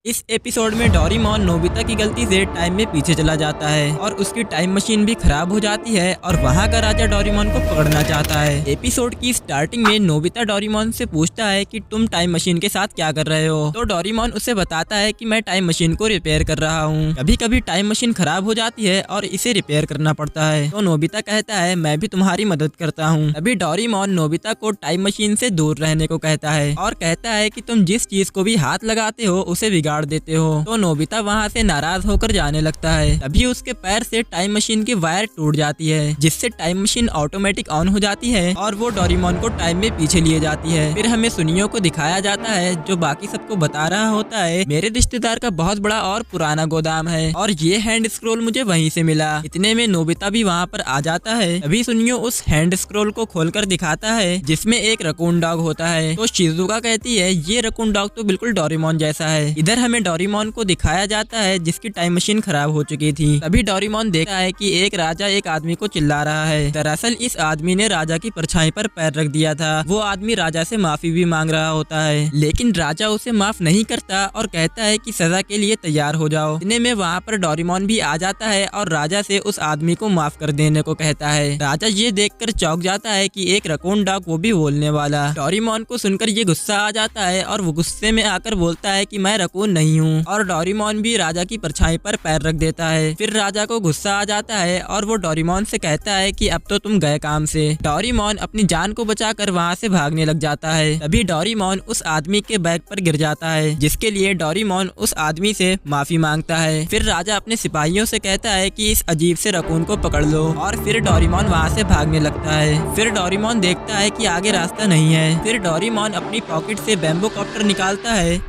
इस एपिसोड में Doraemon Nobita की गलती से टाइम में पीछे चला जाता है और उसकी टाइम मशीन भी खराब हो जाती है और वहाँ का राजा डोरेमोन को पकड़ना चाहता है। एपिसोड की स्टार्टिंग में नोबिता डोरेमोन से पूछता है कि तुम टाइम मशीन के साथ क्या कर रहे हो, तो डोरेमोन उसे बताता है कि मैं टाइम मशीन को रिपेयर कर रहा हूँ। कभी कभी टाइम मशीन खराब हो जाती है और इसे रिपेयर करना पड़ता है, तो नोबिता कहता है मैं भी तुम्हारी मदद करता हूँ। तभी डोरेमोन नोबिता को टाइम मशीन से दूर रहने को कहता है और कहता है कि तुम जिस चीज को भी हाथ लगाते हो उसे बिगाड़ देते हो। तो नोबिता वहाँ से नाराज होकर जाने लगता है। तभी उसके पैर से टाइम मशीन की वायर टूट जाती है, जिससे टाइम मशीन ऑटोमेटिक ऑन हो जाती है और वो डोरेमोन को टाइम में पीछे लिए जाती है। फिर हमें सुनियो को दिखाया जाता है जो बाकी सबको बता रहा होता है मेरे रिश्तेदार का बहुत बड़ा और पुराना गोदाम है और ये हैंड स्क्रोल मुझे वहीं से मिला। इतने में नोबिता भी वहाँ पर आ जाता है। तभी सुनियो उस हैंड स्क्रोल को खोलकर दिखाता है जिसमें एक रकून डॉग होता है। तो शिजुका कहती है ये रकून डॉग तो बिल्कुल डोरेमोन जैसा है। इधर हमें डोरेमोन को दिखाया जाता है जिसकी टाइम मशीन खराब हो चुकी थी। तभी डोरेमोन देखता है कि एक राजा एक आदमी को चिल्ला रहा है। दरअसल इस आदमी ने राजा की परछाई पर पैर रख दिया था। वो आदमी राजा से माफी भी मांग रहा होता है, लेकिन राजा उसे माफ नहीं करता और कहता है कि सजा के लिए तैयार हो जाओ। इतने में वहाँ पर डोरेमोन भी आ जाता है और राजा से उस आदमी को माफ कर देने को कहता है। राजा ये देखकर चौंक जाता है कि एक रकून डॉग वो भी बोलने वाला। डोरेमोन को सुनकर ये गुस्सा आ जाता है और वो गुस्से में आकर बोलता है कि मैं रकून नहीं हूँ और डोरेमोन भी राजा की परछाई पर पैर रख देता है। फिर राजा को गुस्सा आ जाता है और वो डोरेमोन से कहता है कि अब तो तुम गए काम से। डोरेमोन अपनी जान को बचाकर वहाँ से भागने लग जाता है। तभी डोरेमोन उस आदमी के बैग पर गिर जाता है, जिसके लिए डोरेमोन उस आदमी से माफी मांगता है। फिर राजा अपने सिपाहियों से कहता है कि इस अजीब से रकून को पकड़ लो और फिर डोरेमोन वहाँ से भागने लगता है। फिर डोरेमोन देखता है कि आगे रास्ता नहीं है। फिर डोरेमोन अपनी पॉकेट से बैम्बू कॉप्टर निकालता है,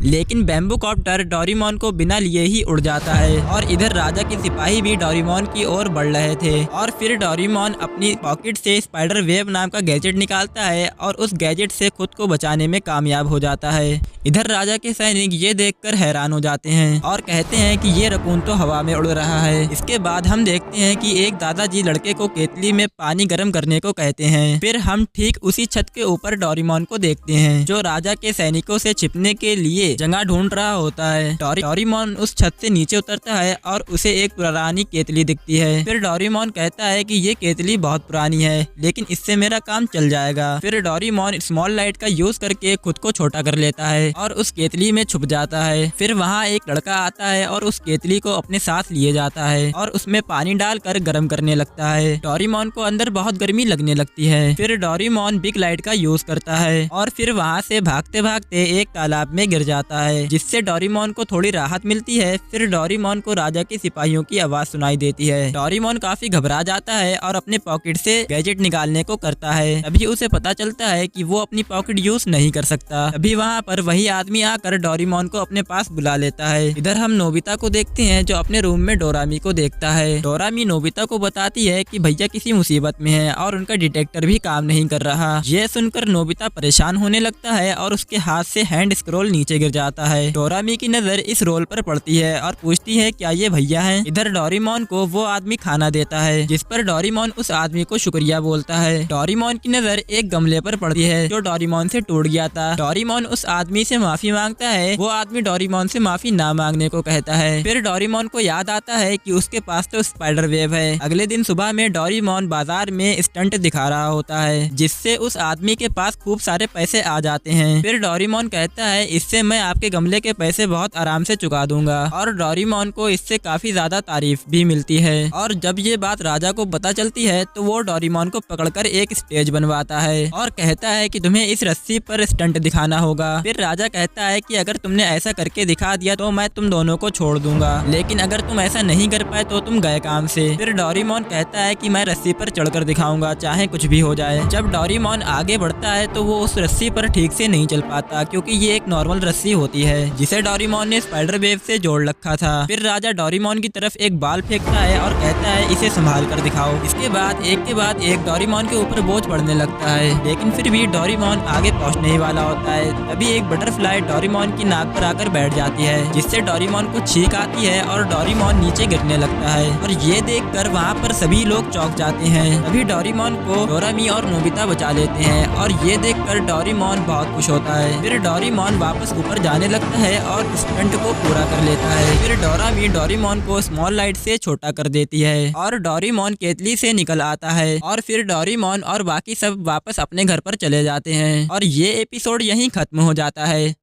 लेकिन बैम्बू कॉप्टर डोरेमोन को बिना लिए ही उड़ जाता है और इधर राजा के सिपाही भी डोरेमोन की ओर बढ़ रहे थे। और फिर डोरेमोन अपनी पॉकेट से स्पाइडर वेब नाम का गैजेट निकालता है और उस गैजेट से खुद को बचाने में कामयाब हो जाता है। इधर राजा के सैनिक ये देखकर हैरान हो जाते हैं और कहते हैं कि ये रकून तो हवा में उड़ रहा है। इसके बाद हम देखते हैं कि एक दादाजी लड़के को केतली में पानी गर्म करने को कहते हैं। फिर हम ठीक उसी छत के ऊपर डोरेमोन को देखते हैं जो राजा के सैनिकों से छिपने के लिए जगह ढूंढ रहा होता है। डोरेमोन उस छत से नीचे उतरता है और उसे एक पुरानी केतली दिखती है। फिर डोरेमोन कहता है कि ये केतली बहुत पुरानी है, लेकिन इससे मेरा काम चल जाएगा। फिर डोरेमोन स्मॉल लाइट का यूज करके खुद को छोटा कर लेता है और उस केतली में छुप जाता है। फिर वहाँ एक लड़का आता है और उस केतली को अपने साथ लिए जाता है और उसमें पानी डालकर गर्म करने लगता है। डोरेमोन को अंदर बहुत गर्मी लगने लगती है। फिर डोरेमोन बिग लाइट का यूज करता है और फिर वहाँ से भागते भागते एक तालाब में गिर जाता है, जिससे डोरेमोन को थोड़ी राहत मिलती है। फिर डोरेमोन को राजा के सिपाहियों की आवाज सुनाई देती है। डोरेमोन काफी घबरा जाता है और अपने पॉकेट से गैजेट निकालने को करता है। तभी उसे पता चलता है कि वो अपनी पॉकेट यूज नहीं कर सकता। तभी वहाँ पर वही आदमी आकर डोरेमोन को अपने पास बुला लेता है। इधर हम नोबिता को देखते हैं जो अपने रूम में डोरामी को देखता है। डोरामी नोबिता को बताती है कि भैया किसी मुसीबत में है और उनका डिटेक्टर भी काम नहीं कर रहा। यह सुनकर नोबिता परेशान होने लगता है और उसके हाथ से हैंड स्क्रोल नीचे गिर जाता है। डोरामी की नजर इस रोल पर पड़ती है और पूछती है क्या ये भैया हैं? इधर डोरेमोन को वो आदमी खाना देता है, जिस पर डोरेमोन उस आदमी को शुक्रिया बोलता है। डोरेमोन की नजर एक गमले पर पड़ती है जो डोरेमोन से टूट गया था। डोरेमोन उस आदमी से माफी मांगता है। वो आदमी डोरेमोन से माफी ना मांगने को कहता है। फिर डोरेमोन को याद आता है कि उसके पास तो स्पाइडर वेब है। अगले दिन सुबह में डोरेमोन बाजार में स्टंट दिखा रहा होता है, जिससे उस आदमी के पास खूब सारे पैसे आ जाते हैं। फिर डोरेमोन कहता है इससे मैं आपके गमले के पैसे बहुत आराम से चुका दूंगा और डोरेमोन को इससे काफी ज्यादा तारीफ भी मिलती है। और जब ये बात राजा को पता चलती है तो वो डोरेमोन को पकड़कर एक स्टेज बनवाता है और कहता है कि तुम्हें इस रस्सी पर स्टंट दिखाना होगा। फिर राजा कहता है कि अगर तुमने ऐसा करके दिखा दिया तो मैं तुम दोनों को छोड़ दूंगा, लेकिन अगर तुम ऐसा नहीं कर पाए तो तुम गए काम से। फिर डोरेमोन कहता है कि मैं रस्सी पर चढ़कर दिखाऊंगा चाहे कुछ भी हो जाए। जब डोरेमोन आगे बढ़ता है तो वो उस रस्सी पर ठीक से नहीं चल पाता, क्योंकि ये एक नॉर्मल रस्सी होती है जिसे डोरेमोन ने स्पाइडर वेब से जोड़ रखा था। फिर राजा डोरेमोन की तरफ एक बाल फेंकता है और कहता है इसे संभाल कर दिखाओ। इसके बाद एक डोरेमोन के ऊपर बोझ पड़ने लगता है, लेकिन फिर भी डोरेमोन आगे पहुंचने ही वाला होता है। तभी एक बटरफ्लाई डोरेमोन की नाक पर आकर बैठ जाती है, जिससे डोरेमोन को छींक आती है और डोरेमोन नीचे गिरने लगता है। और ये देखकर वहाँ पर सभी लोग चौंक जाते हैं। तभी डोरेमोन को डोरामी और नोबिता बचा लेते हैं और ये देखकर डोरेमोन बहुत खुश होता है। फिर डोरेमोन वापस ऊपर पर जाने लगता है और स्टंट को पूरा कर लेता है। फिर डोरामी डोरेमोन को स्मॉल लाइट से छोटा कर देती है और डोरेमोन केतली से निकल आता है और फिर डोरेमोन और बाकी सब वापस अपने घर पर चले जाते हैं और ये एपिसोड यहीं खत्म हो जाता है।